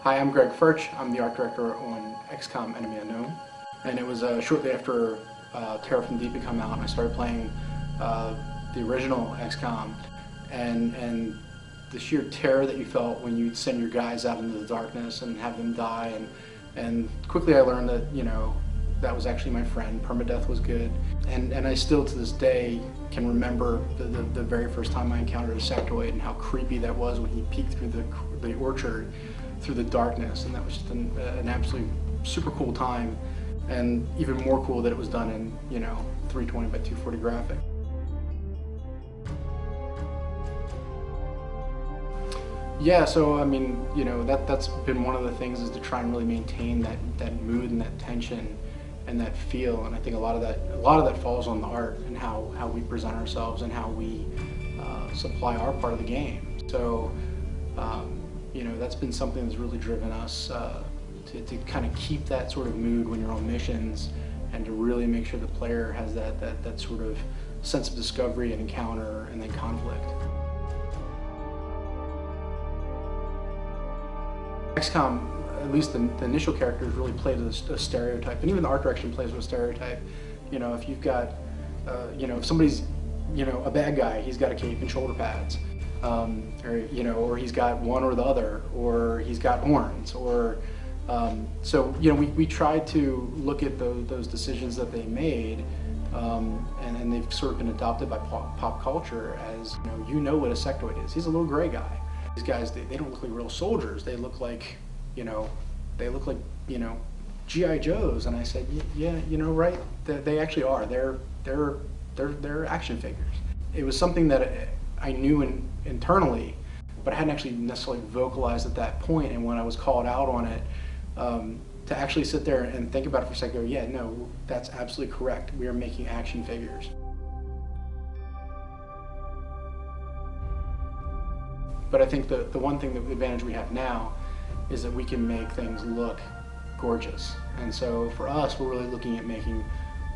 Hi, I'm Greg Furch. I'm the art director on XCOM Enemy Unknown. And it was shortly after Terror from Deep had come out, and I started playing the original XCOM. And the sheer terror that you felt when you'd send your guys out into the darkness and have them die. And quickly I learned that, you know, that was actually my friend. Permadeath was good. And I still to this day can remember the very first time I encountered a sectoid and how creepy that was when he peeked through the orchard through the darkness, and that was just an absolutely super cool time, and even more cool that it was done in, you know, 320 by 240 graphic. Yeah, so I mean, you know, that's been one of the things, is to try and really maintain that mood and that tension and that feel, and I think a lot of that falls on the art and how we present ourselves and how we supply our part of the game. So you know, that's been something that's really driven us to kind of keep that sort of mood when you're on missions, and to really make sure the player has that sort of sense of discovery and encounter and then conflict. XCOM, at least the initial characters, really played a stereotype, and even the art direction plays with a stereotype. You know, if you've got, you know, if somebody's, you know, a bad guy, he's got a cape and shoulder pads. Or, you know, or he's got one or the other, or he's got horns, or so, you know, we tried to look at those decisions that they made, and they've sort of been adopted by pop culture as, you know what a sectoid is. He's a little gray guy. These guys, they don't look like real soldiers. They look like, you know, G.I. Joes. And I said, yeah, you know, right? They actually are. They're action figures. It was something that I knew internally, but I hadn't actually necessarily vocalized at that point. And when I was called out on it, to actually sit there and think about it for a second, go, yeah, no, that's absolutely correct. We are making action figures. But I think the one thing, the advantage we have now, is that we can make things look gorgeous. And so for us, we're really looking at making,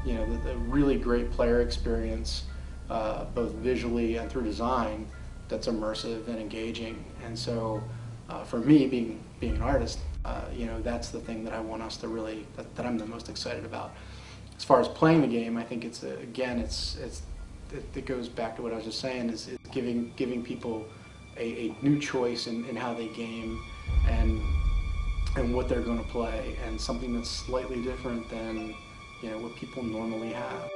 you know, the really great player experience, both visually and through design, that's immersive and engaging. And so for me, being an artist, you know, that's the thing that I want us to really, that I'm the most excited about. As far as playing the game, I think it's again, it goes back to what I was just saying, is giving people a new choice in how they game and what they're going to play, and something that's slightly different than, you know, what people normally have.